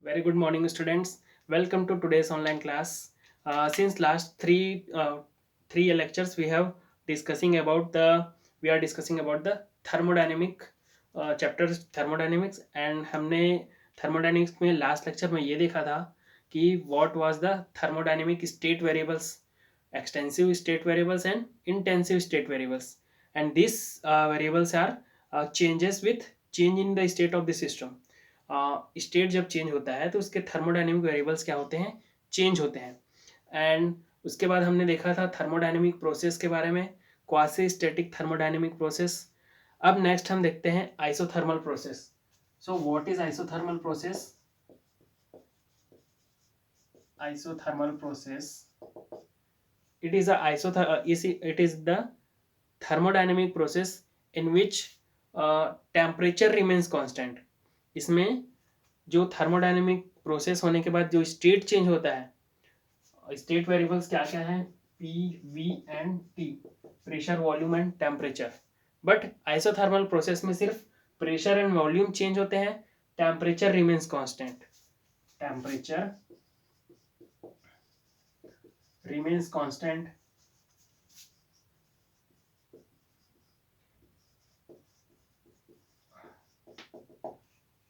Very good morning, students. Welcome to today's online class. Since last three lectures, we are discussing about the thermodynamic chapters thermodynamics, and हमने thermodynamics में last lecture में ये देखा था कि what was the thermodynamic state variables, extensive state variables and intensive state variables, and these variables are changes with change in the state of the system. State जब change होता है तो उसके थर्मोडायनेमिक वेरिएबल्स क्या होते हैं, चेंज होते हैं. एंड उसके बाद हमने देखा था थर्मोडायनेमिक प्रोसेस के बारे में, क्वासी स्टैटिक थर्मोडायनेमिक प्रोसेस. अब नेक्स्ट हम देखते हैं isothermal process. So what is isothermal process? Isothermal process, it is the thermodynamic process in which temperature remains constant. इसमें जो थर्मोडायनेमिक प्रोसेस होने के बाद जो स्टेट चेंज होता है, स्टेट वेरिएबल्स क्या क्या है, P, V and T, pressure, volume and temperature. But isothermal process में सिर्फ प्रेशर एंड वॉल्यूम चेंज होते हैं, temperature remains constant. Temperature remains constant.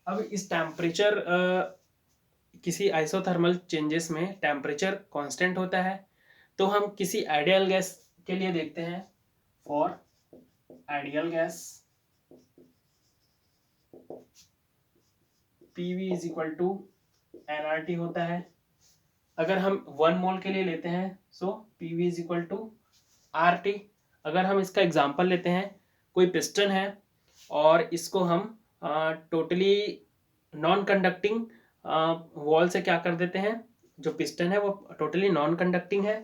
अब इस टेम्परेचर किसी आइसोथर्मल चेंजेस में टेम्परेचर कांस्टेंट होता है, तो हम किसी आइडियल गैस के लिए देखते हैं. For ideal gas PV is equal to nRT होता है. अगर हम 1 मोल के लिए लेते हैं so PV is equal to RT. अगर हम इसका एग्जांपल लेते हैं, कोई पिस्टन है और इसको हम टोटली नॉन कंडक्टिंग वॉल से क्या कर देते हैं, जो पिस्टन है वो टोटली नॉन कंडक्टिंग है.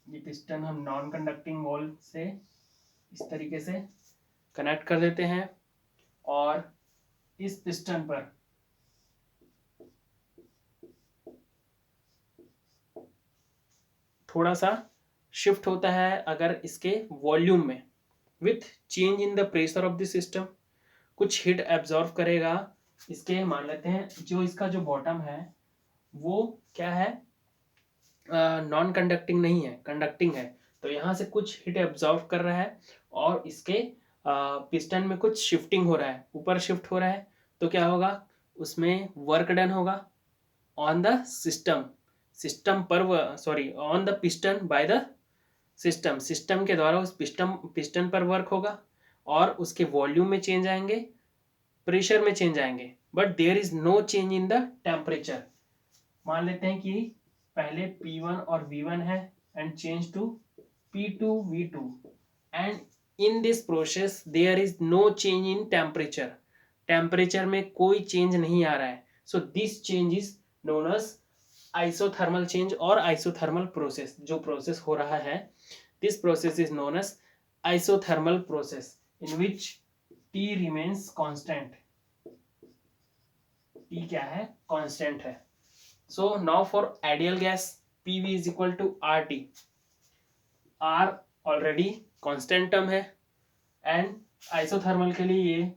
ये पिस्टन हम नॉन कंडक्टिंग वॉल से इस तरीके से कनेक्ट कर देते हैं और इस पिस्टन पर थोड़ा सा शिफ्ट होता है अगर इसके वॉल्यूम में, with change in the pressure of the system कुछ हीट एब्जॉर्व करेगा. इसके मान लेते हैं जो इसका जो बॉटम है वो क्या है, नॉन कंडक्टिंग नहीं है, कंडक्टिंग है. तो यहाँ से कुछ हीट एब्जॉर्व कर रहा है और इसके पिस्टन में कुछ शिफ्टिंग हो रहा है, ऊपर शिफ्ट हो रहा है. तो क्या होगा, उसमें वर्क डन होगा ऑन द सिस्टम पर, sorry on the piston bye the system के द्वारा उस पिस्टन पर वर्क होगा और उसके वॉल्यूम में चेंज आएंगे, प्रेशर में चेंज आएंगे, but there is no change in the temperature. मान लेते हैं कि पहले P1 और V1 है and change to P2 V2, and in this process there is no change in temperature में कोई चेंज नहीं आ रहा है. So this change is known as isothermal change और आइसोथर्मल प्रोसेस. जो प्रोसेस हो रहा है, this process is known as isothermal process in which T remains constant. T क्या है, कांस्टेंट है. So now for ideal gas PV is equal to RT. R already constant term है and isothermal के लिए ये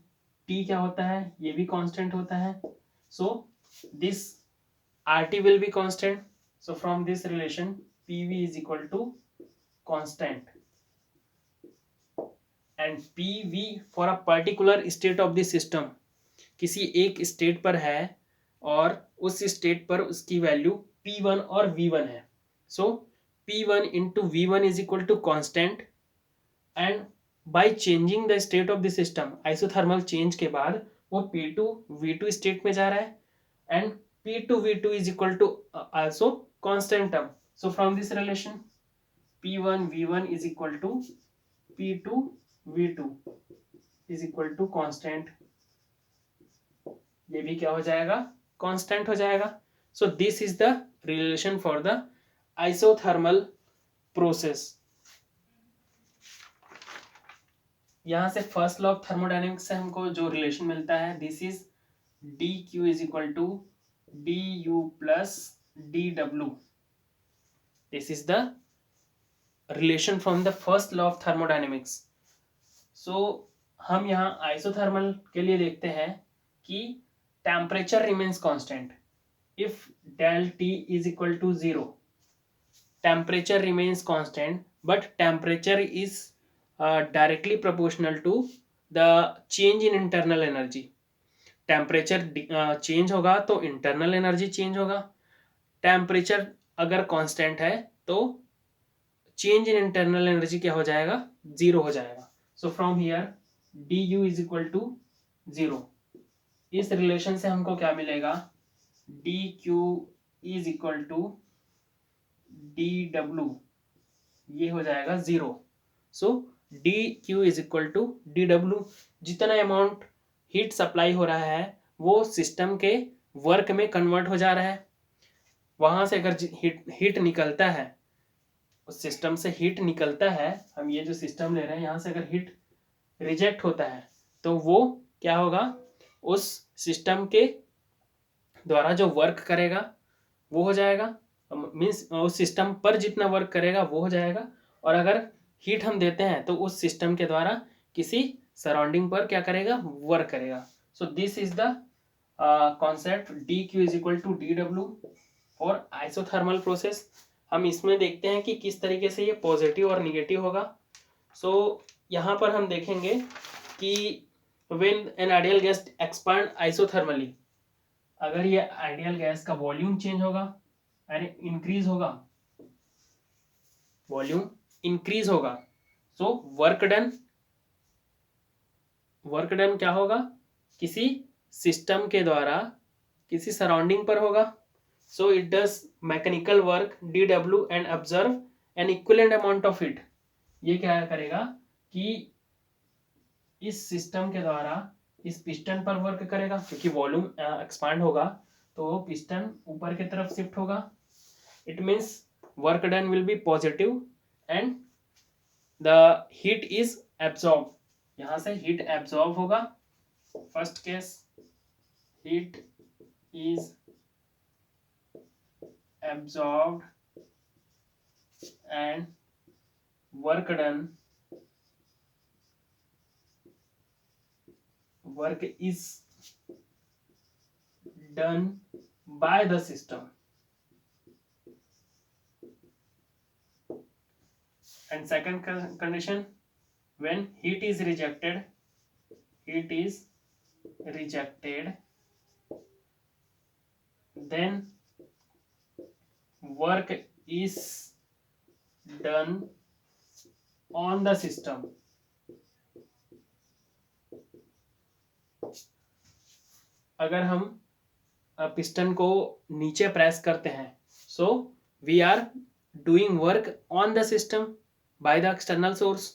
T क्या होता है, ये भी कांस्टेंट होता है. So this RT will be constant. So from this relation PV is equal to constant, and PV for a particular state of the system, किसी एक स्टेट पर है और उस स्टेट पर उसकी वैल्यू P1 और V1 है. So P1 into V1 is equal to constant, and by changing the state of the system, isothermal change के बाद वो P2 V2 स्टेट में जा रहा है and P2 V2 is equal to also constant term. So from this relation P1 V1 is equal to P2 V2 is equal to constant. ये भी क्या हो जाएगा, constant हो जाएगा. So this is the relation for the isothermal process. यहाँ से first law of thermodynamics से हमको जो रिलेशन मिलता है, this is dq is equal to du plus dw. This is the relation from the first law of thermodynamics. So हम यहाँ isothermal के लिए देखते हैं कि temperature remains constant, if del T is equal to 0, temperature remains constant, but temperature is directly proportional to the change in internal energy. Temperature change होगा तो internal energy change होगा. टेम्परेचर अगर कांस्टेंट है तो चेंज इन इंटरनल एनर्जी क्या हो जाएगा, zero हो जाएगा. So from here D U is equal to zero. इस रिलेशन से हमको क्या मिलेगा, D Q is equal to D W, ये हो जाएगा zero. So D Q is equal to D W. जितना अमाउंट हीट सप्लाई हो रहा है वो सिस्टम के वर्क में कन्वर्ट हो जा रहा है. वहां से अगर हीट निकलता है, उस सिस्टम से हीट निकलता है, हम ये जो सिस्टम ले रहे हैं यहाँ से अगर हीट रिजेक्ट होता है तो वो क्या होगा, उस सिस्टम के द्वारा जो वर्क करेगा वो हो जाएगा, मीन्स उस सिस्टम पर जितना वर्क करेगा वो हो जाएगा. और अगर हीट हम देते हैं तो उस सिस्टम के द्वारा किसी सराउंडिंग पर क्या करेगा, वर्क करेगा. So this is the concept D Q is equal to D W for isothermal process. हम इसमें देखते हैं कि किस तरीके से ये पॉजिटिव और निगेटिव होगा. सो यहाँ पर हम देखेंगे कि when an ideal gas expand isothermally, अगर ये आइडियल गैस का वॉल्यूम चेंज होगा, अरे इंक्रीज होगा, वॉल्यूम इंक्रीज होगा, सो वर्क डन क्या होगा, किसी सिस्टम के द्वारा किसी सराउंडिंग पर होगा. So it does mechanical work D W and observe N equivalent amount of heat. ये क्या करेगा कि इस सिस्टम के द्वारा इस पिस्टन पर वर्क करेगा, क्योंकि वॉल्यूम एक्सपांड होगा तो पिस्टन ऊपर की तरफ शिफ्ट होगा. It means work done will be positive and the heat is absorb. यहां से हीट एब्जॉर्ब होगा. First case, heat is absorbed and work is done by the system. And second condition, when heat is rejected, then work is done on the system. अगर हम piston को नीचे press करते हैं, so we are doing work on the system by the external source.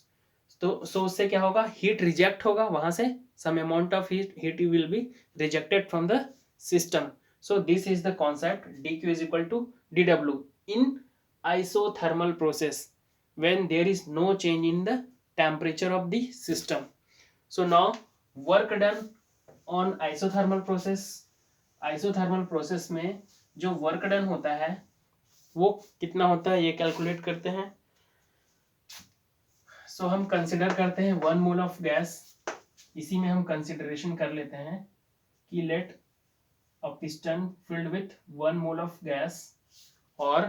तो so उससे क्या होगा, हीट रिजेक्ट होगा, वहां से some amount of heat will be rejected from the system. So this is the concept dq is equal to dw in isothermal process when there is no change in the temperature of the system. So now work done on isothermal process. isothermal process में जो work done होता है वो कितना होता है, ये calculate करते हैं. So हम कंसिडर करते हैं 1 मोल ऑफ गैस. इसी में हम कंसिडरेशन कर लेते हैं कि late a piston filled with 1 mole of gas, और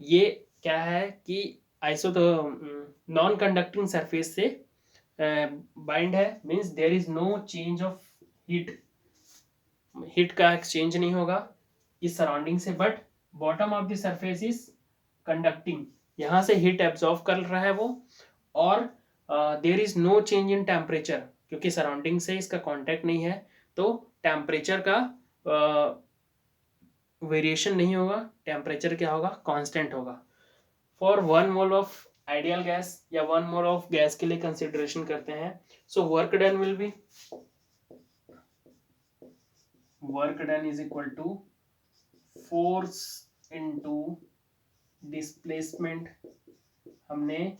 ये क्या है कि आइसो तो नॉन कंडक्टिंग सरफेस से बाइंड है, means there is no change of heat का एक्सचेंज नहीं होगा इस सराउंडिंग से, but bottom of the surface is conducting, यहाँ से हीट एब्जॉर्व कर रहा है वो, और there is no change in temperature, क्योंकि सराउंडिंग से इसका कांटेक्ट नहीं है तो टेम्परेचर का वेरिएशन नहीं होगा, टेम्परेचर क्या होगा, कांस्टेंट होगा. For 1 mole of ideal gas या 1 मोल ऑफ गैस के लिए कंसिडरेशन करते हैं. So work done will be, work done is equal to force into displacement. हमने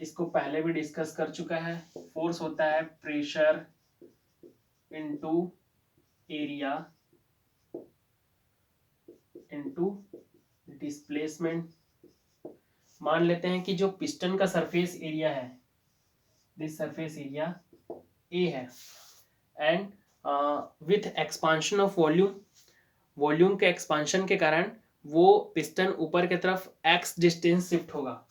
इसको पहले भी डिस्कस कर चुका है. फोर्स होता है pressure into area into displacement. मान लेते हैं कि जो पिस्टन का सरफेस एरिया है, दिस सरफेस एरिया ए है, and with expansion of volume, volume के एक्सपांशन के कारण वो पिस्टन ऊपर की तरफ x डिस्टेंस शिफ्ट होगा।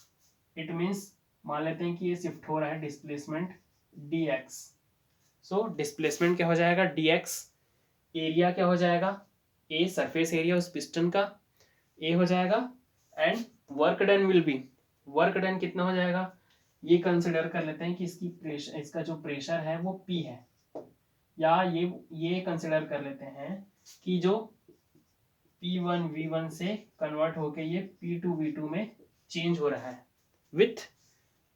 इट मीन्स मान लेते हैं कि ये शिफ्ट हो रहा है डिस्प्लेसमेंट dx। सो डिस्प्लेसमेंट क्या हो जाएगा dx, एरिया क्या हो जाएगा a, सरफेस एरिया उस पिस्टन का a हो जाएगा, and work done will be, work done कितना हो जाएगा, ये कंसिडर कर लेते हैं कि इसकी प्रेशर, इसका जो प्रेशर है वो P है, या ये कंसिडर कर लेते हैं कि जो P1 V1 से कन्वर्ट होके ये P2 V2 में चेंज हो रहा है with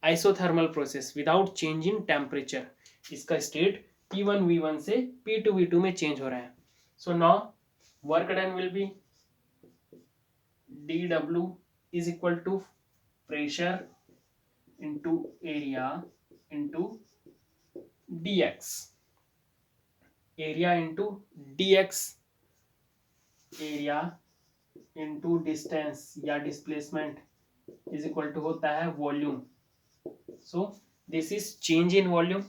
isothermal process without change in temperature. इसका स्टेट P1 V1 से P2 V2 में चेंज हो रहा है। So now work done will B dW is equal to pressure into area into dx, area into dx, area into distance या displacement is equal to होता है volume। so this is change in volume,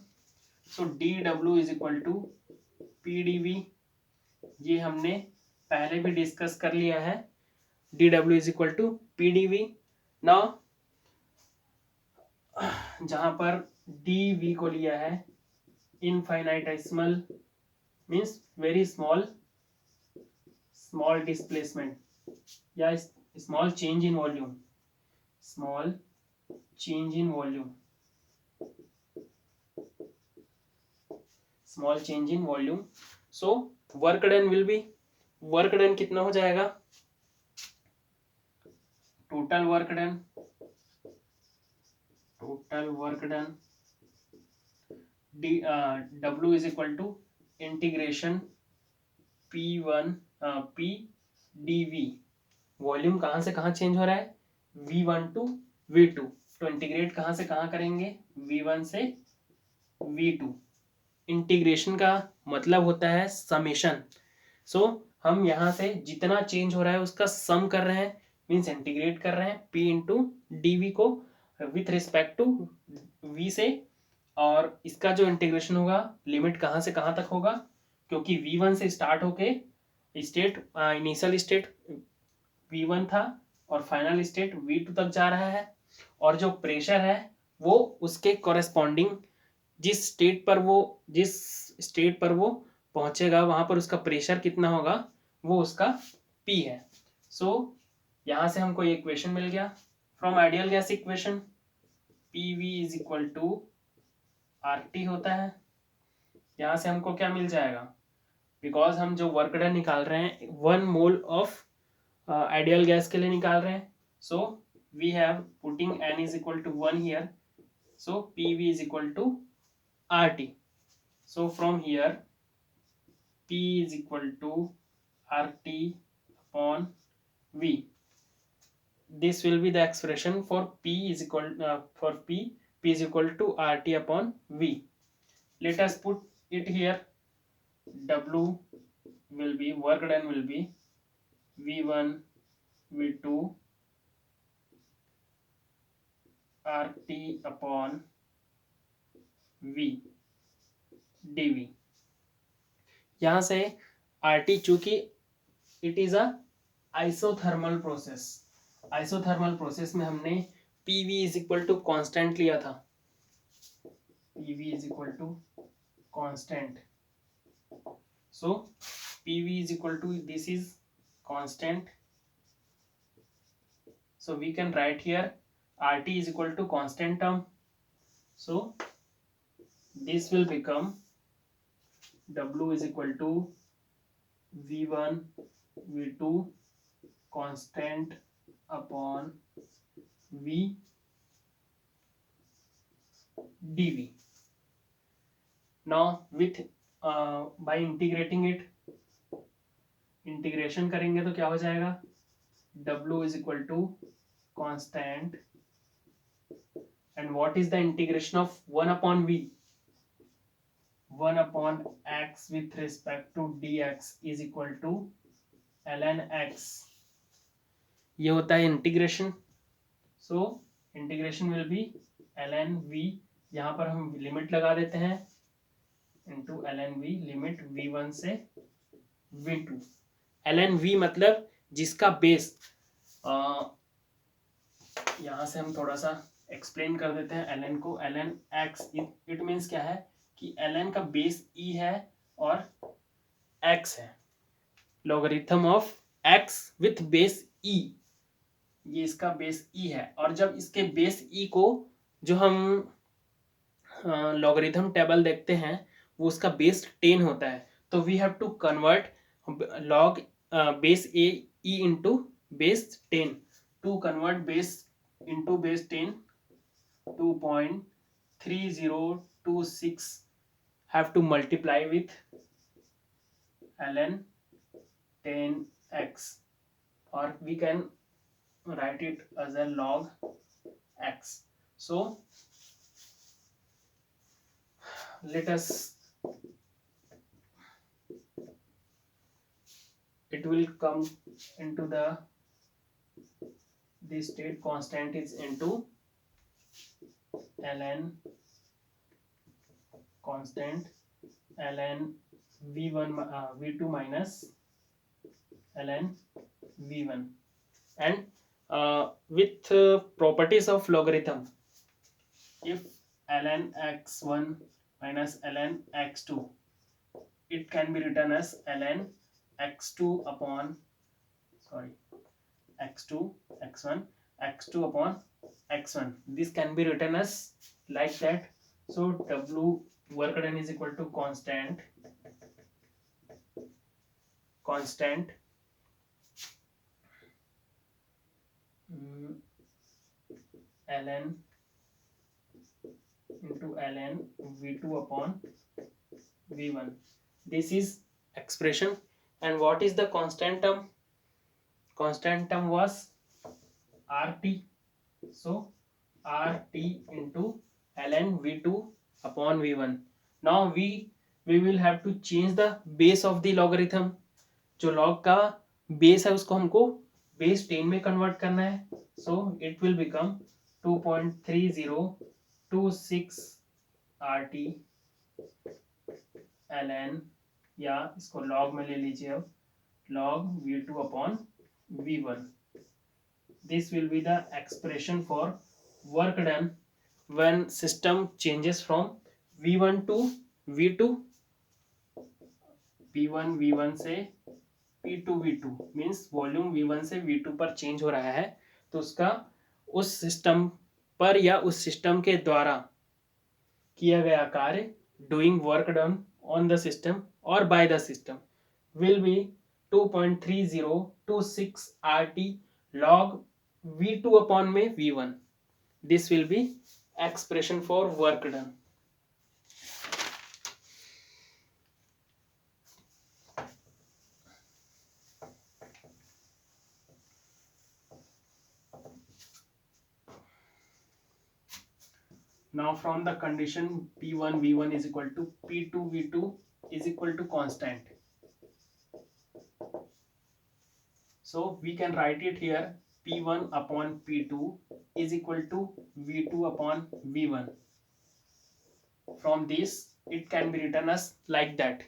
so dW is equal to pdv, ये हमने पहले भी discuss कर लिया है, dW is equal to pdv। now जहां पर dv को लिया है infinitesimal means very small, small displacement या small change in volume, small change in volume, small change in volume. So work done will be, work done कितना हो जाएगा, total work done, total work done W is equal to integration P1 P dV, volume कहाँ से कहाँ change हो रहा है V1 to V2, तो इंटीग्रेट कहाँ से कहाँ करेंगे V1 से V2, इंटीग्रेशन का मतलब होता है समेशन। सो हम यहाँ से जितना चेंज हो रहा है उसका सम कर रहे हैं, मीन्स इंटीग्रेट कर रहे हैं P इंटू डी को विथ रिस्पेक्ट टू V से, और इसका जो इंटीग्रेशन होगा लिमिट कहाँ से कहाँ तक होगा, क्योंकि V1 से स्टार्ट होके स्टेट इनिशियल स्टेट V1 था और फाइनल स्टेट V2 तक जा रहा है, और जो प्रेशर है वो उसके कॉरेस्पॉन्डिंग जिस स्टेट पर वो पहुंचेगा वहां पर उसका प्रेशर कितना होगा वो उसका P है। सो यहां से हमको ये इक्वेशन मिल गया from ideal gas equation, PV is equal to RT होता है। यहां से हमको क्या मिल जाएगा, बिकॉज हम जो वर्क डन निकाल रहे हैं 1 मोल ऑफ आइडियल गैस के लिए निकाल रहे हैं, so we have putting N is equal to 1 here, so PV is equal to RT, so from here P is equal to RT upon V, this will be the expression for P is equal for P is equal to RT upon V, let us put it here, W will be, work done will be V1 V2 RT upon V dV। यहां से RT चूंकि it is a isothermal process, isothermal process में हमने PV is equal to constant लिया था, PV is equal to constant, so PV is equal to this is constant, so we can write here RT is equal to constant term, so this will become W is equal to V1 V2 constant upon V dV। now with by integrating it, integration करेंगे तो क्या हो जाएगा, W is equal to constant and what is the integration of 1 upon V, 1 upon x with respect to dx is equal to ln x, ये होता है integration. So integration will be ln v, यहाँ पर हम limit लगा देते हैं into L N V limit v1 से v2। एल एन वी मतलब जिसका बेस, यहाँ से हम थोड़ा सा एक्सप्लेन कर देते हैं एल एन को। L N X, it means क्या है कि एल एन का बेस ई है और एक्स है, logarithm of X with base E, ये इसका बेस ई है। और जब इसके बेस ई को जो हम लॉगरिथम टेबल देखते हैं वो उसका बेस 10 होता है, तो we have to convert log base A E into base 10 to convert base into base 10 2.3026 have to multiply with ln 10x, or we can write it as a log x. So let us, it will come into the state constant is into ln constant ln v1 v2 minus ln v1, and with properties of logarithm, if ln x1 minus ln x2, it can be written as ln x2 upon, sorry, x2 x1 x2 upon x1, this can be written as like that. So w work done is equal to constant ln into ln v2 upon v1, this is expression. And what is the constant term? Constant term was rt, so rt into ln v2 upon v1. Now we will have to change the base of the logarithm, जो log का base है उसको हमको base 10 में convert करना है, so it will become 2.3026 rt ln, या इसको log में ले लीजिए अब, log v2 upon v1. This will be the expression for work done when system changes from v1 to v2, v1 v1 से p2 v2 means volume v1 से v2 पर change हो रहा है, तो उसका उस सिस्टम पर या उस सिस्टम के द्वारा किया गया कार्य, doing work done on the system और by the system, will be 2.3026 rt log v2 upon में v1. This will be expression for work done. Now from the condition p1 v1 is equal to p2 v2 is equal to constant, so we can write it here, p1 upon p2 is equal to v2 upon v1. From this it can be written as like that,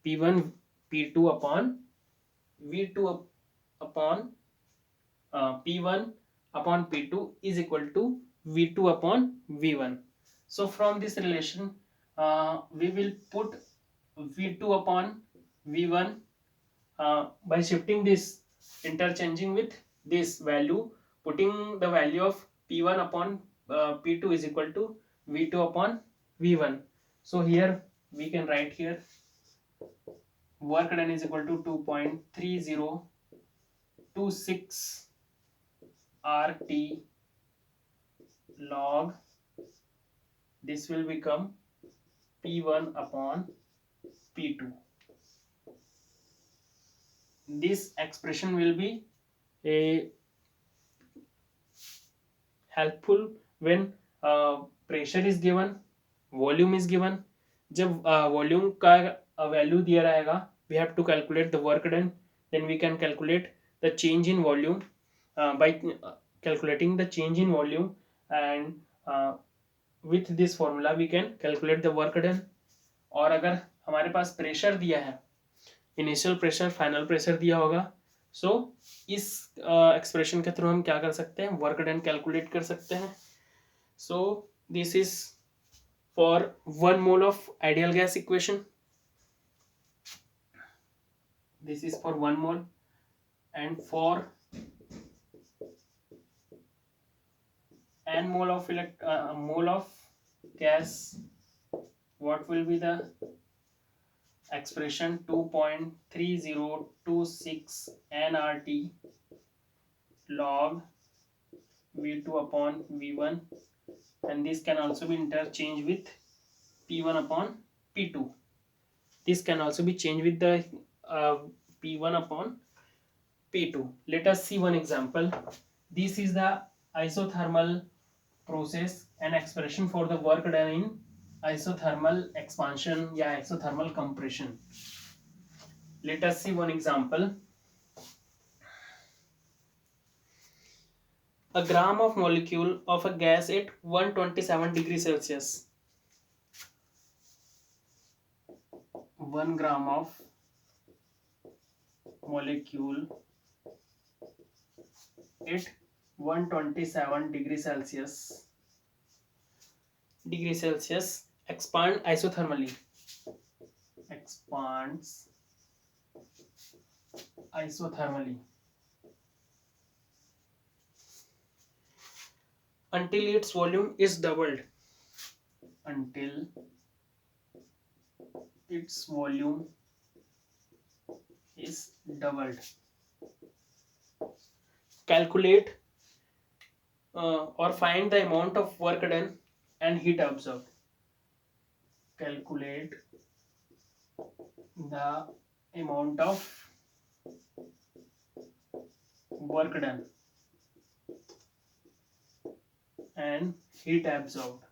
p1 p2 upon v2 upon p1 upon p2 is equal to v2 upon v1. So from this relation we will put v2 upon v1 by shifting this, interchanging with this value, putting the value of p1 upon p2 is equal to v2 upon v1. So here we can write here work done is equal to 2.3026 rt log, this will become p1 upon p2. This expression will be a helpful when pressure is given, volume is given. जब volume का value दिया रहेगा, we have to calculate the work done, then we can calculate the change in volume by calculating the change in volume, and with this formula we can calculate the work done. और अगर हमारे पास pressure दिया है, initial pressure, final pressure दिया होगा, सो इस expression के through हम क्या कर सकते हैं, वर्क डन कैलकुलेट कर सकते हैं. सो this is for 1 mole of ideal gas equation. This is for 1 mole, and for n mole of mole of gas, what will be the expression? 2.3026 nRT log V2 upon V1, and this can also be interchanged with P1 upon P2. This can also be changed with the P1 upon P2. Let us see one example. This is the isothermal process, an expression for the work done in isothermal expansion या isothermal compression. Let us see one example. A gram of molecule of a gas at 127 degrees Celsius. 1 gram of molecule at 127 degrees Celsius expand isothermally, expands isothermally until its volume is doubled, until its volume is doubled. Calculate or find the amount of work done and heat absorbed. Calculate the amount of work done and heat absorbed.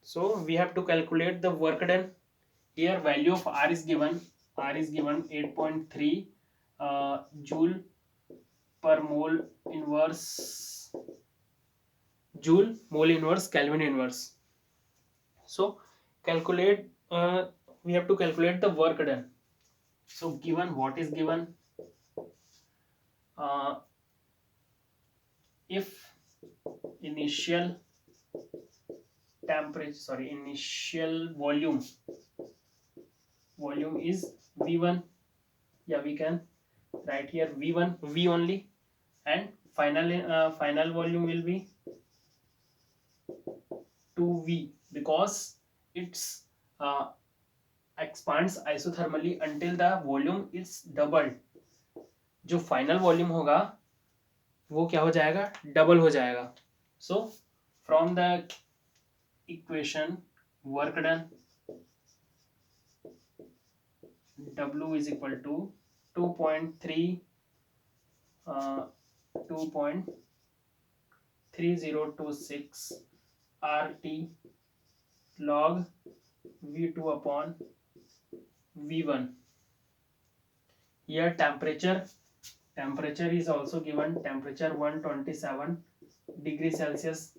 So we have to calculate the work done. Here value of R is given. R is given 8.3 joule per mole inverse, joule mole inverse Kelvin inverse. So calculate, we have to calculate the work done. So given, what is given? If initial temperature, initial volume is V1, yeah, we can write here V1, V only, and final volume will be 2V, because it's expands isothermally until the volume is doubled. जो final volume होगा वो क्या हो जाएगा, double हो जाएगा. So from the equation work done W is equal to 2.3026 RT log V2 upon V1. Here temperature is also given, temperature 127 degrees Celsius.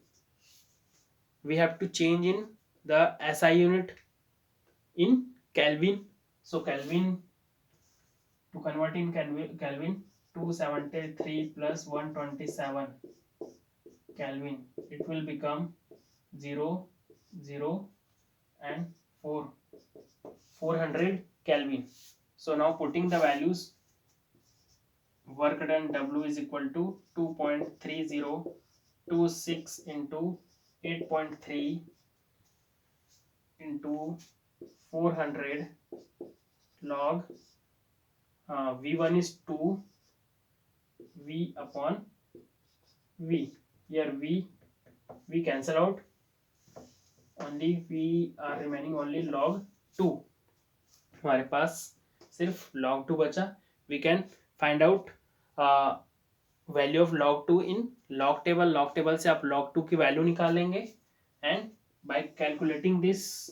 We have to change in the SI unit in Kelvin. So Kelvin, to convert in Kelvin, 273 plus 127 Kelvin, it will become 0, 0 and 400 Kelvin. So now putting the values, work done W is equal to 2.3026 into 8.3 into 400 log V1 is 2, V upon V. Here V cancel out, only we are remaining only log 2. हमारे पास सिर्फ log 2 बचा. We can find out value of log 2 in log table. Log table से आप log 2 की value निकालेंगे, and by calculating this,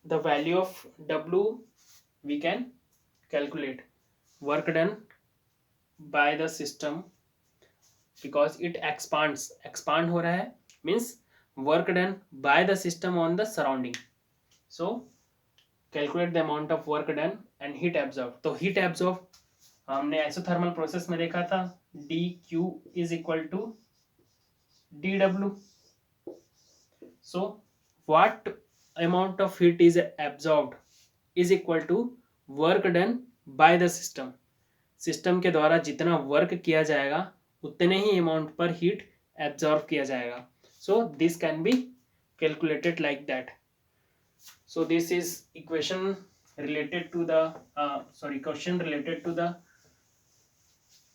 the value of W we can calculate. Work done by the system because it expand हो रहा है, means work done by the system on the surrounding. So calculate the amount of work done and heat absorb. तो heat absorb हमने isothermal process में देखा था, D Q is equal to D W. So what amount of heat is absorbed is equal to work done by the system. System के द्वारा जितना work किया जाएगा उतने ही अमाउंट पर हीट एब्जॉर्ब किया जाएगा. So this can be calculated like that. So this is equation related to the question related to the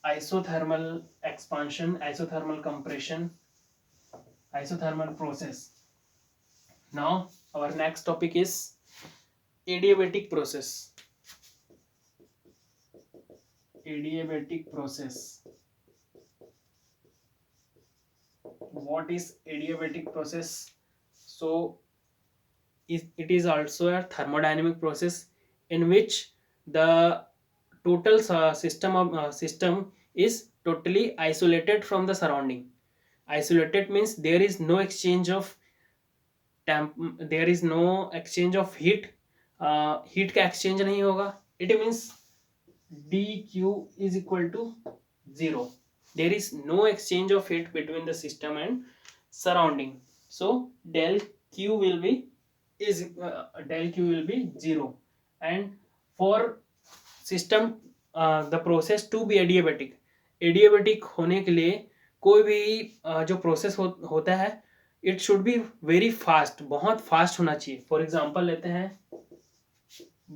isothermal expansion, isothermal compression, isothermal process. Now our next topic is adiabatic process. Adiabatic process. What is adiabatic process? So it is also a thermodynamic process in which the total system is totally isolated from the surrounding. Isolated means there is no exchange of there is no exchange of heat. Heat का exchange नहीं होगा. It means D Q is equal to 0. There is no exchange of heat between the system and surrounding. So del q will be 0. and for system the process to be adiabatic होने के लिए कोई भी जो process होता है it should be very fast, बहुत fast होना चाहिए. फॉर एग्जाम्पल लेते हैं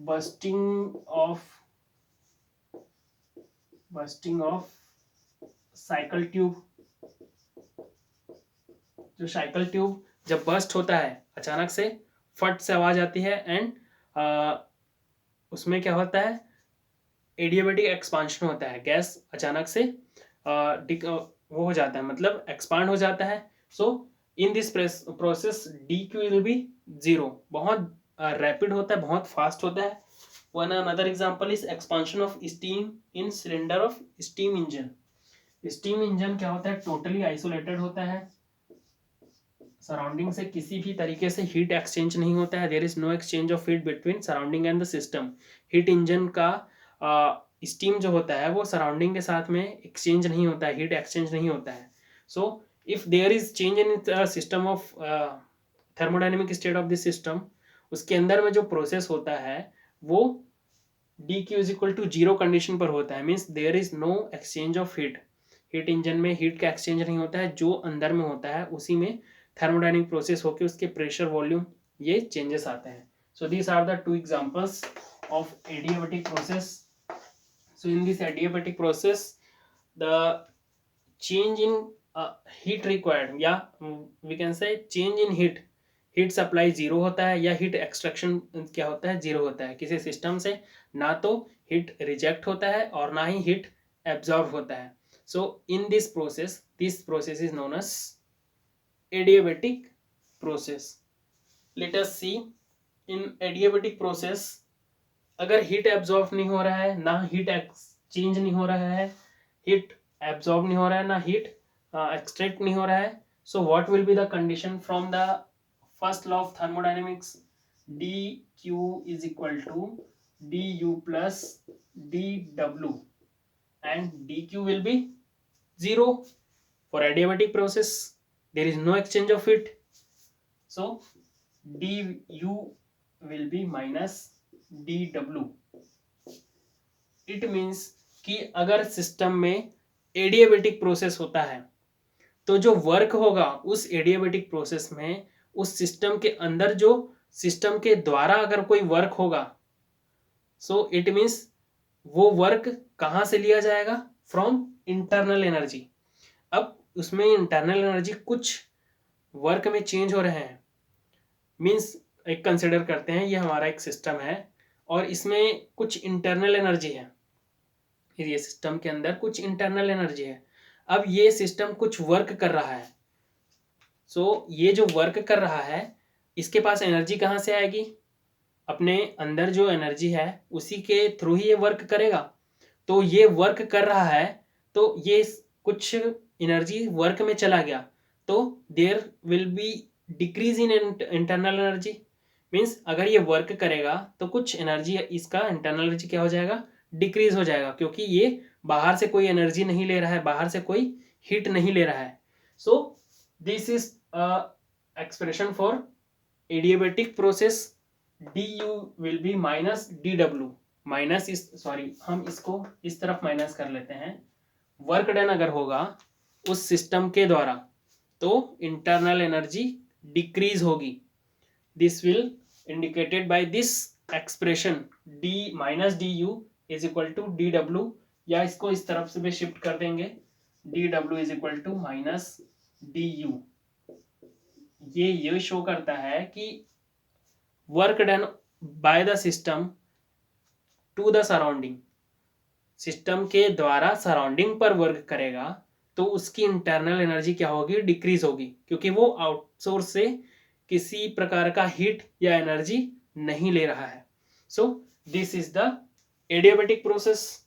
बस्टिंग ऑफ साइकिल ट्यूब. जो साइकिल ट्यूब जब बस्ट होता है अचानक से फट से आवाज आती है एंड उसमें क्या होता है, एडियाबेटिक एक्सपांशन होता है. गैस अचानक से वो हो जाता है, मतलब एक्सपांड हो जाता है. So in this process D Q will be 0. बहुत रैपिड होता है, बहुत फास्ट होता है. One another example is expansion of steam in cylinder of steam engine. Steam engine क्या होता है, टोटली आइसोलेटेड होता है, सराउंडिंग से किसी भी तरीके से हीट एक्सचेंज नहीं होता है. There is no exchange of heat between surrounding and the system. Heat engine का स्टीम जो होता है वो सराउंडिंग के साथ में एक्सचेंज नहीं होता है, हीट एक्सचेंज नहीं होता है. So if there is change in system of thermodynamic state of this system, उसके अंदर में जो प्रोसेस होता है वो D Q is equal to 0 condition पर होता है. Means there is no exchange of heat. Heat engine में हीट का एक्सचेंज नहीं होता है, जो अंदर में होता है उसी में थर्मोडायनेमिक प्रोसेस होकर उसके प्रेशर, वॉल्यूम, ये चेंजेस आते हैं. So these are the 2 examples of adiabatic process. So in this adiabatic process the change in heat required, या we can say change in heat supply 0 होता है, या हीट एक्सट्रैक्शन क्या होता है, 0 होता है. किसी सिस्टम से ना तो हीट रिजेक्ट होता है और ना ही हीट एब्जॉर्ब होता है. So in this process is known as adiabatic process. Let us see in adiabatic process, अगर हीट एब्जॉर्ब नहीं हो रहा है, ना हीट एक्सचेंज नहीं हो रहा है, हीट एब्जॉर्ब नहीं हो रहा है, ना हीट एक्सट्रैक्ट नहीं हो रहा है. So what will be the condition from the first law of thermodynamics, D Q is equal to D U plus D W and D Q will be 0 for adiabatic process. There is no exchange of heat, so du will be minus dw. It means कि अगर system में adiabatic process होता है तो जो work होगा उस adiabatic process में, उस सिस्टम के अंदर जो सिस्टम के द्वारा अगर कोई वर्क होगा, सो इट मीन्स वो वर्क कहाँ से लिया जाएगा, फ्रॉम इंटरनल एनर्जी. अब उसमें इंटरनल एनर्जी कुछ वर्क में चेंज हो रहे हैं. मीन्स एक कंसिडर करते हैं ये हमारा एक सिस्टम है और इसमें कुछ इंटरनल एनर्जी है, ये सिस्टम के अंदर कुछ इंटरनल एनर्जी है. अब ये सिस्टम कुछ वर्क कर रहा है. सो ये जो वर्क कर रहा है इसके पास एनर्जी कहाँ से आएगी, अपने अंदर जो एनर्जी है उसी के थ्रू ही ये वर्क करेगा. तो ये वर्क कर रहा है तो ये कुछ एनर्जी वर्क में चला गया तो there will be decrease in internal energy. Means अगर ये वर्क करेगा तो कुछ एनर्जी इसका इंटरनल एनर्जी क्या हो जाएगा, डिक्रीज हो जाएगा, क्योंकि ये बाहर से कोई एनर्जी नहीं ले रहा है, बाहर से कोई हीट नहीं ले रहा है। So this is expression for adiabatic process. D you will be minus D W, minus इस सॉरी हम इसको इस तरफ माइनस कर लेते हैं। वर्क डन अगर होगा उस सिस्टम के द्वारा तो इंटरनल एनर्जी डिक्रीज होगी। This will indicated by this expression D minus D U is equal to D W, या इसको इस तरफ से भी शिफ्ट कर देंगे, D W is equal to minus D U. ये शो करता है कि work done by the system to the surrounding, system के द्वारा सराउंडिंग पर वर्क करेगा तो उसकी इंटरनल एनर्जी क्या होगी, डिक्रीज होगी, क्योंकि वो आउटसोर्स से किसी प्रकार का हीट या एनर्जी नहीं ले रहा है। So this is the adiabatic process.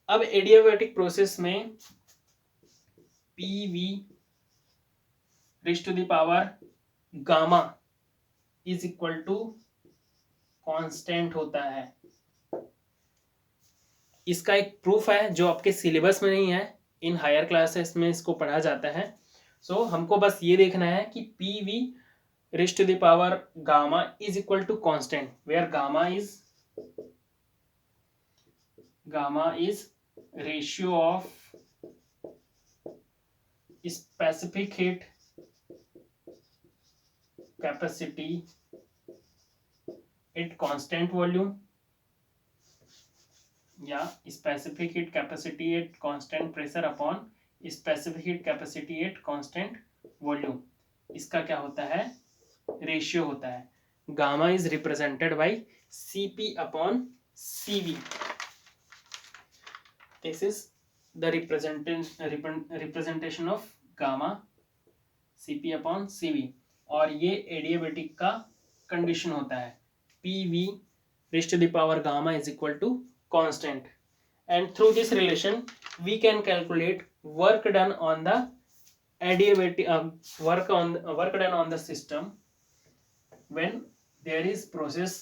अब एडियाबेटिक प्रोसेस में P raise to the power gamma is equal to constant होता है। इसका एक प्रूफ है जो आपके सिलेबस में नहीं है, इन हायर क्लासेस में इसको पढ़ा जाता है। सो हमको बस ये देखना है कि P V raise to the power gamma is equal to constant, where gamma is ratio of specific heat capacity at constant volume, या specific heat capacity at constant pressure upon specific heat capacity at constant volume. इसका क्या होता है, ratio होता है। Gamma is represented by Cp upon Cv। This is the representation of gamma, Cp upon Cv, और ये adiabatic का condition होता है। Pv raised to the power gamma is equal to constant, and through this relation we can calculate work done on the adiabatic work done on the system when there is process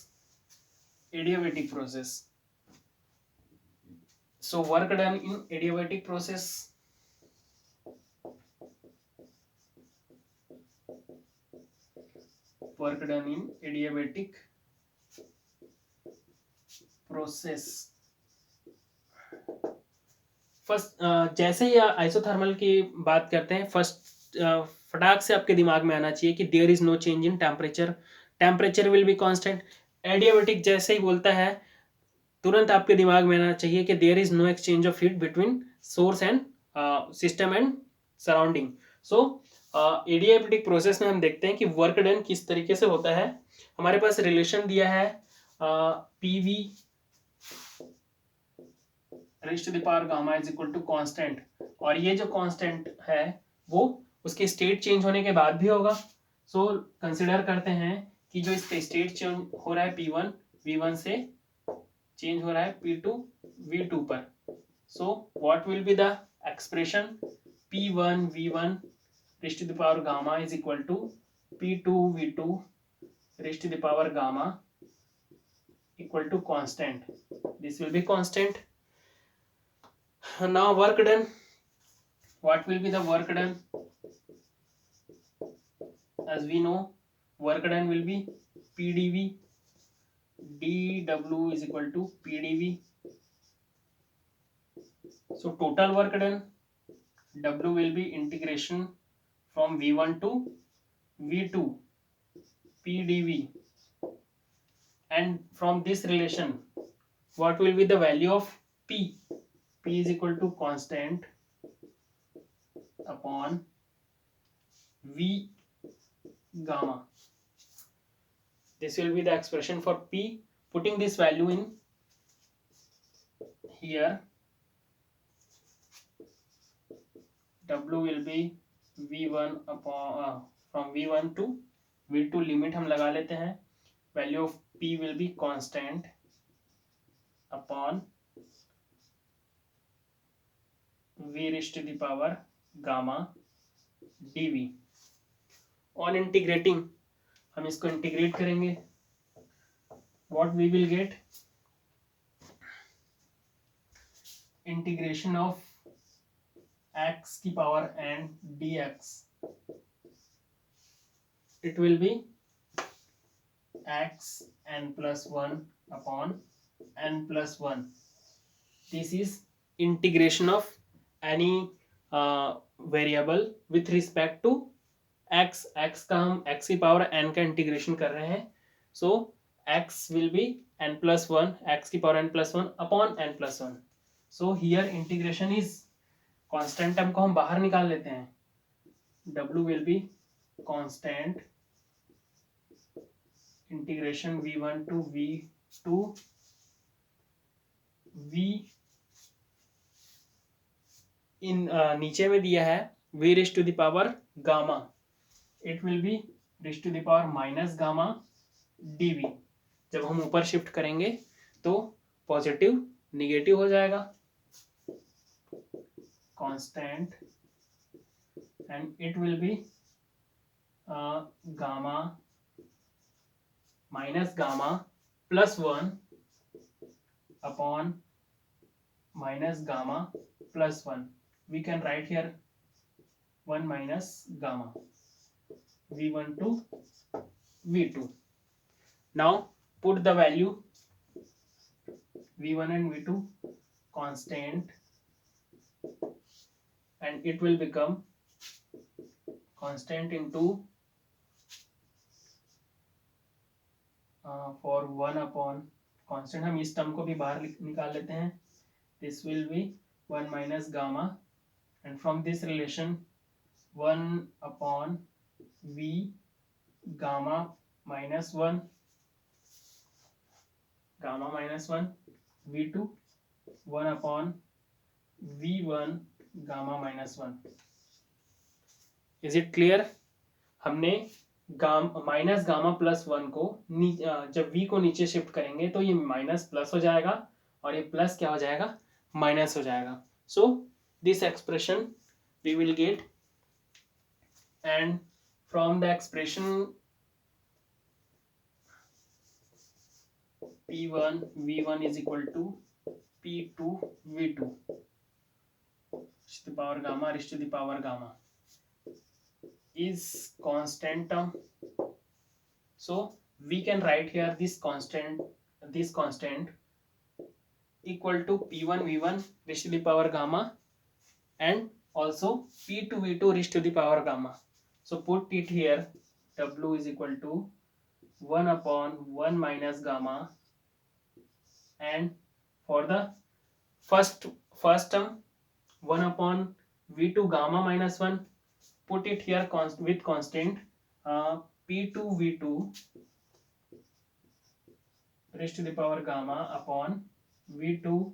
adiabatic process. So work done in adiabatic process, work done in adiabatic process. First जैसे ही isothermal की बात करते हैं, first फटाक से आपके दिमाग में आना चाहिए कि there is no change in temperature, temperature will be constant. Adiabatic जैसे ही बोलता है तुरंत आपके दिमाग में आना चाहिए कि there is no exchange of heat between source and system and surrounding. So adiabatic process में हम देखते हैं कि वर्क डन किस तरीके से होता है। हमारे पास रिलेशन दिया है P V raise to the power gamma is equal to constant, और ये जो कांस्टेंट है वो उसके स्टेट चेंज होने के बाद भी होगा। सो कंसिडर करते हैं कि जो इसका स्टेट चेंज हो रहा है P1 V1 से चेंज हो रहा है P2 V2 पर। So what will be the expression, P1 V1 raise to the power gamma is equal to P2 V2 raise to the power gamma equal to constant. This will be constant. Now work done. What will be the work done? As we know, work done will be PdV. dW is equal to PdV. So total work done, W will be integration from V1 to V2 PdV. And from this relation what will be the value of P? P is equal to constant upon V gamma. This will be the expression for P. Putting this value in here, W will be V1 upon from V1 to V2 limit हम लगा लेते हैं। Value of P will be constant upon V raised to the power gamma dV। On integrating हम इसको integrate करेंगे, what we will get, integration of x की power n dx, it will be x n plus 1 upon n plus 1. This is integration of any variable with respect to x. x का हम x की power n का integration कर रहे हैं, so x will be n plus 1, x की power n plus 1 upon n plus 1. So here integration is constant term को हम बाहर निकाल लेते हैं, w will be constant integration v1 to v2 v इन नीचे में दिया है v raise to the power gamma, it will be raise to the power minus gamma dv। जब हम ऊपर शिफ्ट करेंगे तो पॉजिटिव निगेटिव हो जाएगा, constant and it will B gamma minus gamma plus 1 upon minus gamma plus 1. We can write here 1 minus gamma v1 to v2. Now put the value v1 and v2 constant and it will become constant into for 1 upon constant, हम इस term को भी बाहर निकाल लेते हैं, this will be 1 minus gamma and from this relation 1 upon v gamma minus 1 v2 1 upon v1 gamma minus 1. Is it clear? हमने minus gamma plus 1 को जब v को नीचे शिफ्ट करेंगे तो ये माइनस प्लस हो जाएगा और ये प्लस क्या हो जाएगा, माइनस हो जाएगा. सो this expression we will get, and from the expression p1 v1 is equal to p2 v2 raised to the power gamma raised to the power gamma is constant term. So we can write here this constant equal to p1 v1 raised to the power gamma and also p2 v2 raised to the power gamma. So put it here, w is equal to 1 upon 1 minus gamma, and for the first term 1 upon v2 gamma minus 1, put it here with constant p2 v2 raised to the power gamma upon v2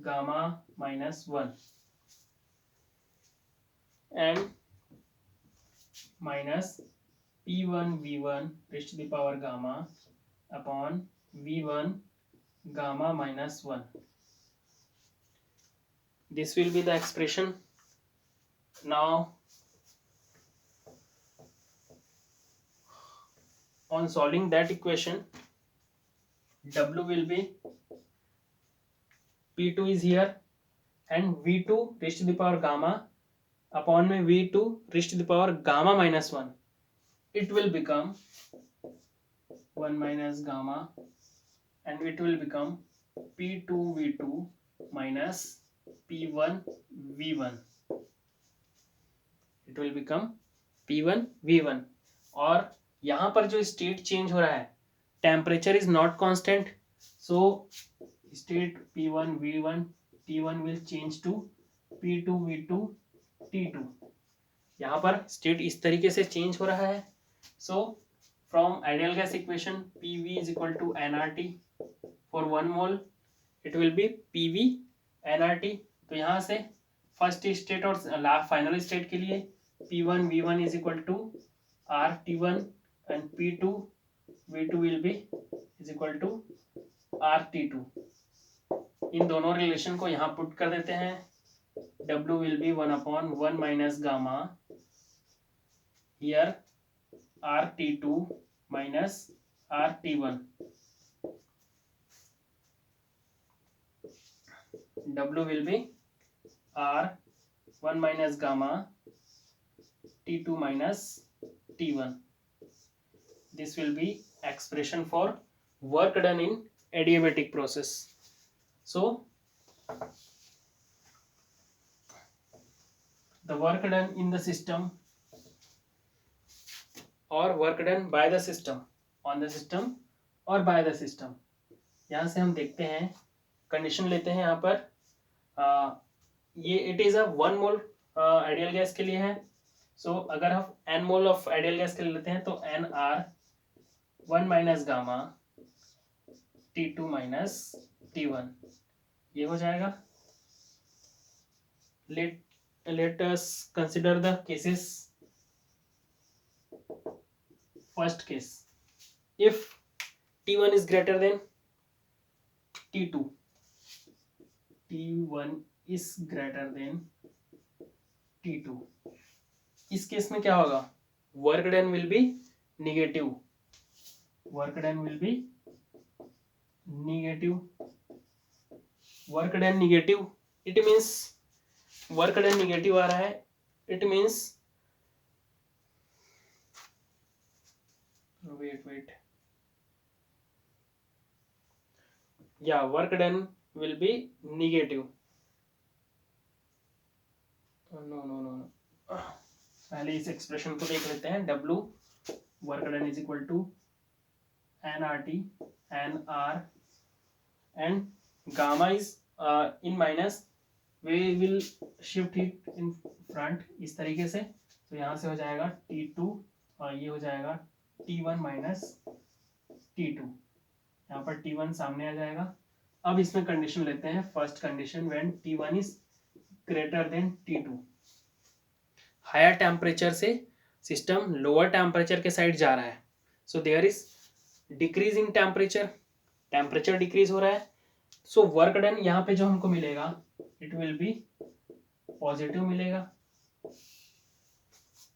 gamma minus 1 and minus p1 v1 raised to the power gamma upon v1 gamma minus 1. This will be the expression. Now on solving that equation, w will be p2 is here and v2 raised to the power gamma upon में v2 raised to the power gamma minus 1, it will become 1 minus gamma and it will become p2 v2 minus p1 v1, it will become p1 v1. और यहाँ पर जो state change हो रहा है, temperature is not constant, so state p1 v1 t1 will change to p2 v2 t2. यहाँ पर state इस तरीके से चेंज हो रहा है. So from ideal gas equation pv is equal to nRT for 1 mole, it will be pv nRT. तो यहाँ से फर्स्ट स्टेट और फाइनल स्टेट के लिए p1 v1 is equal to RT1 and p2 v2 will be is equal to RT2. इन दोनों relation को यहाँ put कर देते हैं W will be 1/1 minus gamma, here RT2 minus RT1. W will be R1 minus gamma T2 minus T1. This will be expression for work done in adiabatic process. So the work done in the system or work done by the system, on the system or by the system. यहाँ से हम देखते हैं, condition लेते हैं यहाँ पर ये it is a 1 mole ideal gas के लिए है. सो अगर हम n mole of ideal gas के लिए लेते हैं तो NR1 minus gamma T2 minus T1 ये हो जाएगा. let us consider the cases. First case, if T1 is greater than T2, T1 is greater than T2, इस केस में क्या होगा? Work done will be negative. Work done will be negative. Work done negative, it means work done negative आ रहा है. It means wait yeah, work done will be negative. no पहले इस expression को देख लेते हैं. W work done is equal to nRT nR and gamma is in minus. we will shift it in front इस तरीके से. तो यहाँ से हो जाएगा T2 और ये हो जाएगा T1 माइनस T2. यहाँ पर T1 सामने आ जाएगा. अब इसमें कंडीशन लेते हैं. First condition when T1 is greater than T2. Higher temperature से सिस्टम लोअर टेम्परेचर के साइड जा रहा है. So there is decrease in temperature. Temperature decrease हो रहा है. सो वर्क डन यहाँ पे जो हमको मिलेगा इट विल बी पॉजिटिव मिलेगा.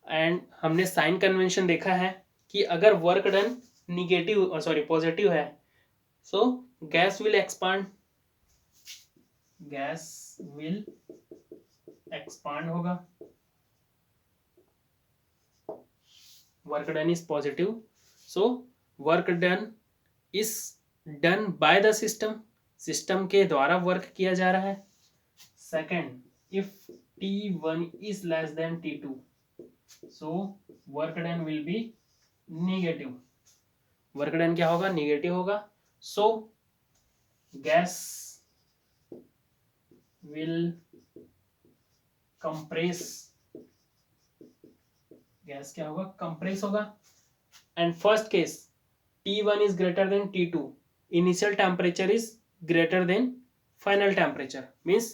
एंड हमने साइन कन्वेंशन देखा है कि अगर वर्क डन निगेटिव पॉजिटिव है so gas will expand. Gas will expand होगा. Work done is positive so work done is done by the system. System के द्वारा वर्क किया जा रहा है. Second, if T1 is less than T2 so work done will be negative. Work done क्या होगा? Negative होगा. सो गैस विल कंप्रेस. गैस क्या होगा? कंप्रेस होगा. And first case T1 is greater than T2, initial temperature is greater then final temperature. Means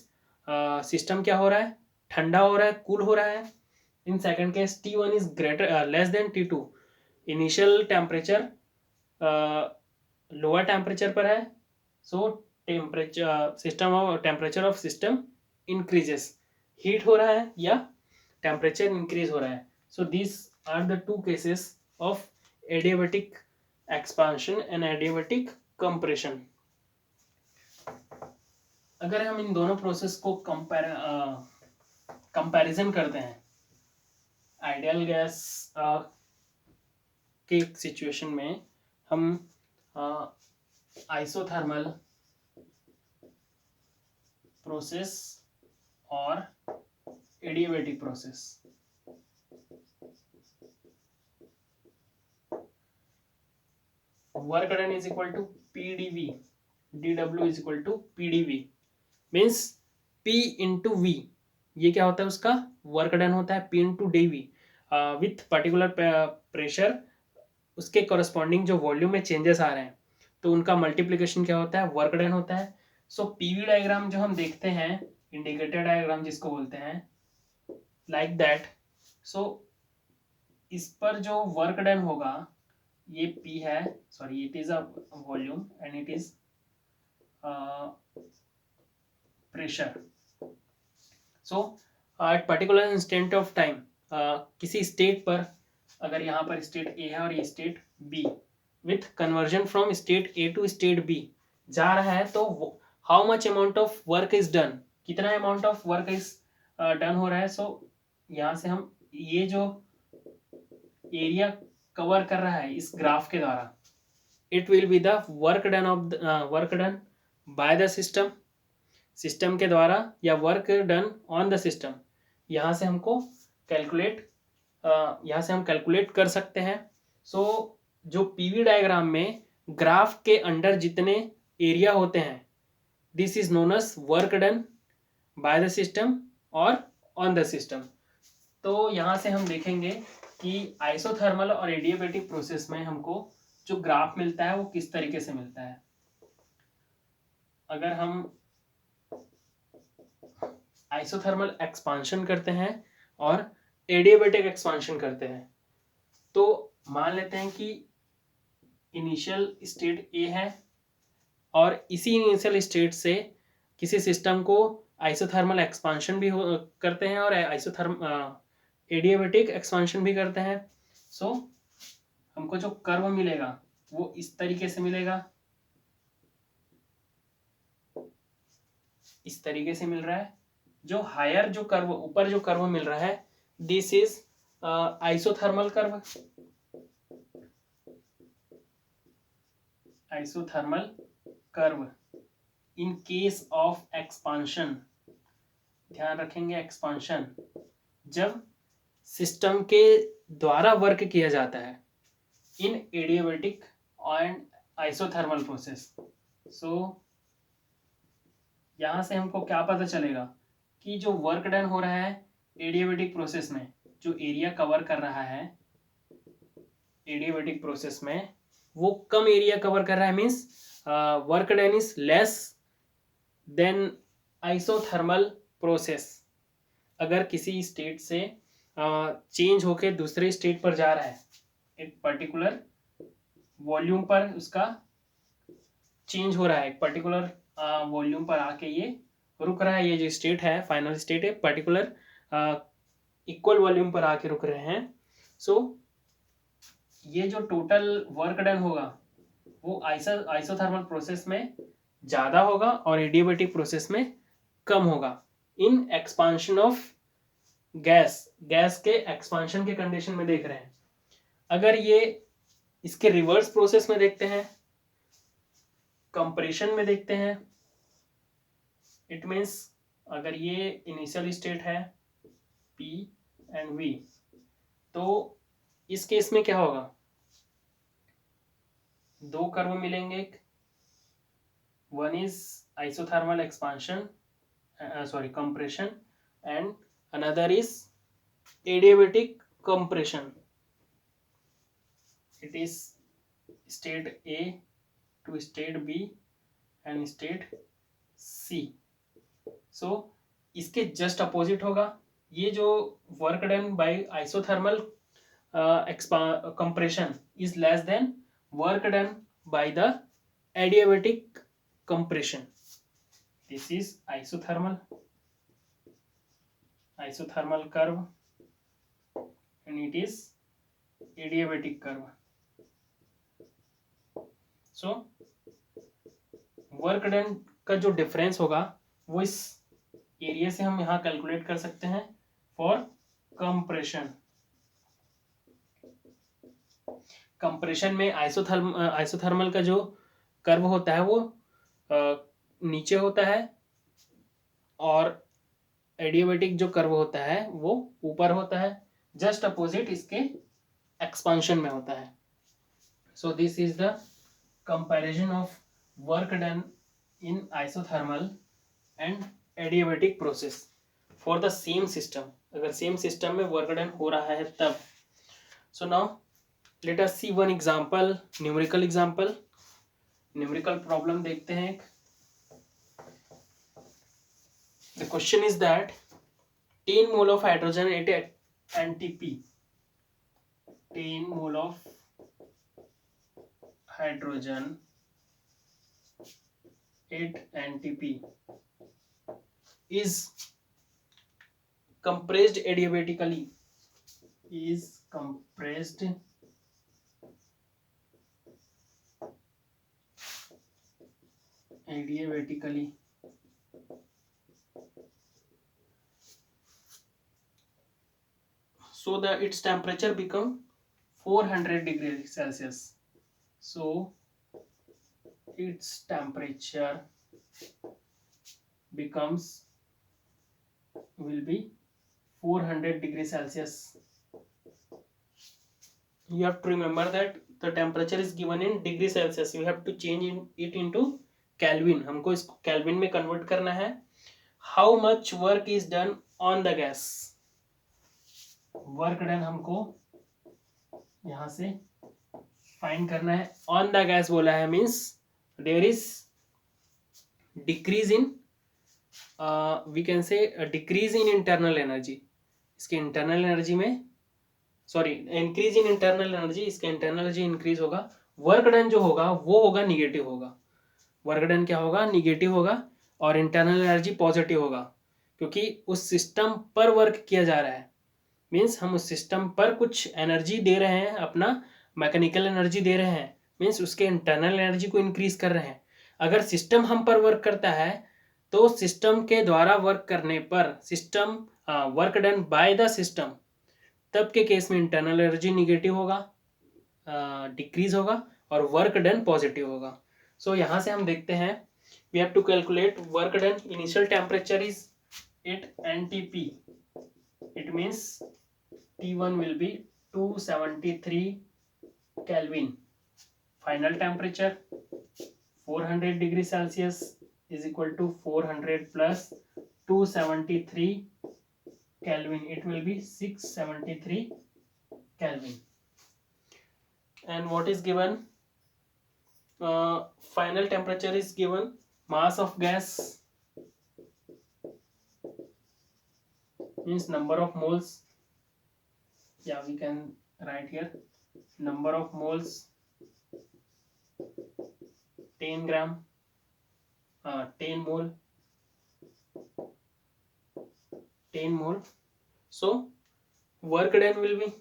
system क्या हो रहा है? ठंडा हो रहा है, कूल हो रहा है. In second case T1 is greater less than T2, initial temperature lower temperature पर है. So temperature system of temperature of system increases. Heat हो रहा है या टेम्परेचर इंक्रीज हो रहा है. So this are the two cases of adiabatic expansion and adiabatic compression. अगर हम इन दोनों प्रोसेस को कंपैरिजन करते हैं आइडियल गैस के सिचुएशन में, हम आइसोथर्मल प्रोसेस और adiabatic process. Work done is equal to PdV, DW is equal to PdV. Means P into V, ये क्या होता है? उसका वर्क डन होता है. P into DV with particular pressure, उसके कॉरस्पॉन्डिंग जो वॉल्यूम में चेंजेस आ रहे हैं तो उनका मल्टीप्लिकेशन क्या होता है? वर्क डन होता है. सो PV डायग्राम जो हम देखते हैं, इंडिकेटर डायग्राम जिसको बोलते हैं, लाइक दैट. सो इस पर जो वर्क डन होगा ये P है, sorry it is a volume and it is pressure. So at particular instant of time, किसी स्टेट पर, अगर यहाँ पर स्टेट ए है और ये state B, with conversion from state A to state B जा रहा है, तो how much amount of work is done, कितना amount of work is done हो रहा है. सो यहाँ से हम ये जो एरिया कवर कर रहा है इस ग्राफ के द्वारा, it will be the work done by the system, system के द्वारा, या work done on the system. यहाँ से हमको कैलकुलेट यहाँ से हम कैलकुलेट कर सकते हैं. सो जो पीवी डायग्राम में ग्राफ के अंडर जितने एरिया होते हैं, this is known as work done by the system और ऑन द सिस्टम. तो यहाँ से हम देखेंगे कि आइसोथर्मल और एडियाबैटिक प्रोसेस में हमको जो ग्राफ मिलता है वो किस तरीके से मिलता है. अगर हम आइसोथर्मल एक्सपांशन करते हैं और एडियाबैटिक एक्सपांशन करते हैं, तो मान लेते हैं कि इनिशियल स्टेट ए है और इसी इनिशियल स्टेट से किसी सिस्टम को आइसोथर्मल एक्सपांशन भी करते हैं और एडियाबैटिक एक्सपांशन भी करते हैं. सो हमको जो कर्व मिलेगा वो इस तरीके से मिलेगा, इस तरीके से मिल रहा है. जो हायर जो कर्व, ऊपर जो कर्व मिल रहा है, this is isothermal curve, isothermal curve in case of expansion. ध्यान रखेंगे, एक्सपांशन जब सिस्टम के द्वारा वर्क किया जाता है इन एडियाबैटिक एंड आइसोथर्मल प्रोसेस. सो यहाँ से हमको क्या पता चलेगा कि जो वर्क डन हो रहा है एडियाबैटिक प्रोसेस में, जो एरिया कवर कर रहा है एडियाबैटिक प्रोसेस में, वो कम एरिया कवर कर रहा है, means work done is less then isothermal process. अगर किसी स्टेट से चेंज होके दूसरे स्टेट पर जा रहा है, एक पर्टिकुलर वॉल्यूम पर उसका चेंज हो रहा है, एक पर्टिकुलर वॉल्यूम पर आके ये रुक रहा है, ये जो स्टेट है फाइनल स्टेट है, पर्टिकुलर इक्वल वॉल्यूम पर आके रुक रहे हैं. सो ये जो टोटल वर्क डन होगा वो आइसोथर्मल प्रोसेस में ज़्यादा होगा और एडियाबैटिक प्रोसेस में कम होगा. इन एक्सपांशन ऑफ गैस के एक्सपांशन के कंडीशन में देख रहे हैं. अगर ये इसके रिवर्स प्रोसेस में देखते हैं, कंप्रेशन में देखते हैं, इट मीन्स अगर ये इनिशियल स्टेट है P एंड V, तो इस केस में क्या होगा, दो कर्व मिलेंगे, one is isothermal expansion compression and another is adiabatic compression. It is state A to state B and state C. So इसके जस्ट अपोजिट होगा. ये जो work done bye isothermal compression is less than work done by the adiabatic compression. This is isothermal curve and it is adiabatic curve. So work done का जो difference होगा वो इस area से हम यहाँ कैलकुलेट कर सकते हैं फॉर कंप्रेशन. कंप्रेशन में आइसोथर्मल का जो कर्व होता है वो नीचे होता है और एडियाबैटिक जो कर्व होता है वो ऊपर होता है, जस्ट अपोजिट इसके एक्सपांशन में होता है. So this is the comparison of work done in isothermal and adiabatic process for the same system. अगर सेम सिस्टम में वर्क डन हो रहा है तब. So now let us see one example, numerical example. Numerical problem देखते हैं. The question is that 10 mole of hydrogen at NTP, 10 mole of hydrogen at NTP is compressed adiabatically, is compressed adiabatically, so that its temperature become 400 degrees Celsius. So its temperature becomes will be 400 degrees Celsius. You have to remember that the temperature is given in degree Celsius. You have to change it into Kelvin. हमको इसको Kelvin में convert करना है. How much work is done on the gas? Work done हमको यहाँ से find करना है. ऑन द गैस बोला है means there is decrease in we can say decrease in internal energy. इसके इंटरनल एनर्जी में sorry increase in internal energy, इसका इंटरनल एनर्जी इंक्रीज होगा. वर्क डन जो होगा वो होगा निगेटिव होगा. वर्क डन क्या होगा? निगेटिव होगा. और इंटरनल एनर्जी पॉजिटिव होगा, क्योंकि उस सिस्टम पर वर्क किया जा रहा है. मीन्स हम उस सिस्टम पर कुछ एनर्जी दे रहे हैं, अपना मैकेनिकल एनर्जी दे रहे हैं. मीन्स उसके इंटरनल एनर्जी को इंक्रीज कर रहे हैं. अगर सिस्टम हम पर वर्क करता है तो सिस्टम के द्वारा वर्क करने पर system work done by the system, तब के केस में इंटरनल एनर्जी निगेटिव होगा, डिक्रीज होगा, और वर्क डन पॉजिटिव होगा. सो यहाँ से हम देखते हैं we have to calculate work done. Initial temperature is 8 NTP. It means T1 will be 273 Kelvin. Final temperature 400 degrees Celsius is equal to 400 plus 273 Kelvin. It will be 673 Kelvin. And what is given? Final temperature is given. Mass of gas means number of moles. Yeah, we can write here number of moles 10 gram, 10 mole, 10 mole. So work done will be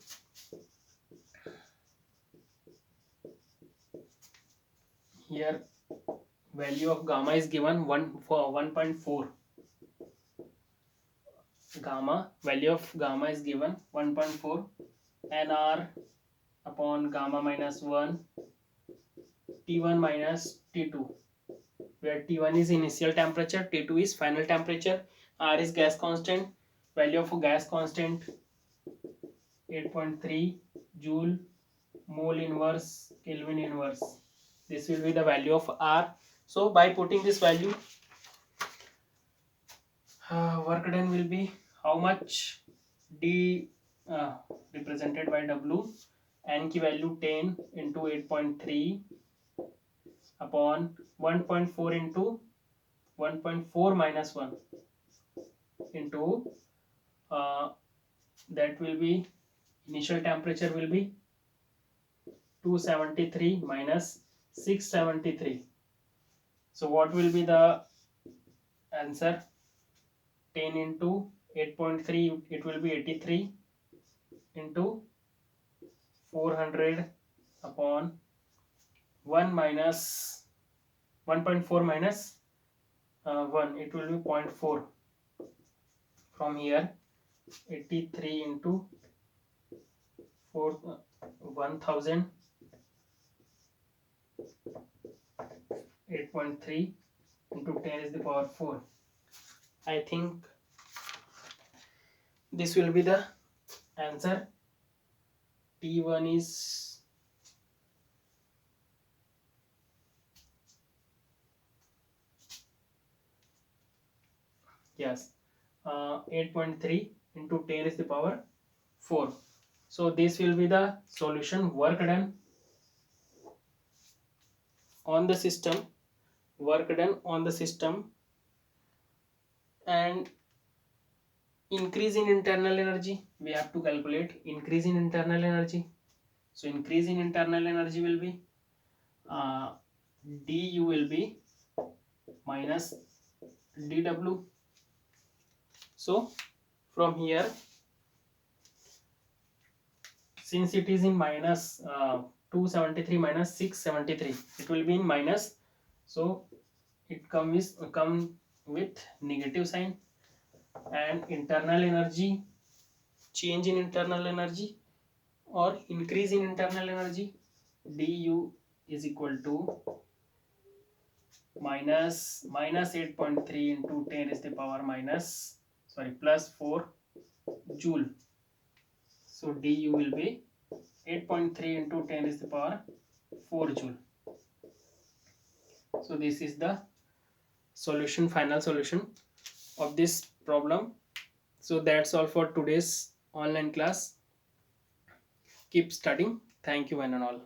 here, value of gamma is given 1.4. Gamma, value of gamma is given 1.4. Nr upon gamma minus 1, T1 minus T2, where T1 is initial temperature, T2 is final temperature, R is gas constant. Value of gas constant 8.3 joule mole inverse Kelvin inverse. This will be the value of R. So by putting this value, work done will be how much? D represented by W. N की value 10 into 8.3 upon 1.4 into 1.4 minus 1 into that will be initial temperature will be 273 minus 673. So what will be the answer? 10 into 8.3, it will be 83 into 400 upon 1 minus 1.4 minus 1, it will be 0.4. From here 83 into 1000, 8.3 into 10 is the power 4. I think this will be the answer. T1 is yes 8.3 into 10 is the power 4. So this will be the solution. Work done on the system, work done on the system, and increase in internal energy. We have to calculate increase in internal energy. So increase in internal energy will be du will be minus dw. So from here, since it is in minus 273 minus 673, it will be in minus, so it come with negative sign. And internal energy, change in internal energy or increase in internal energy, du is equal to minus 8.3 into 10 is the power minus, sorry, plus 4 joule. So du will be 8.3 into 10 is the power 4 joule. So this is the solution, final solution of this problem. So that's all for today's online class. Keep studying. Thank you one and all.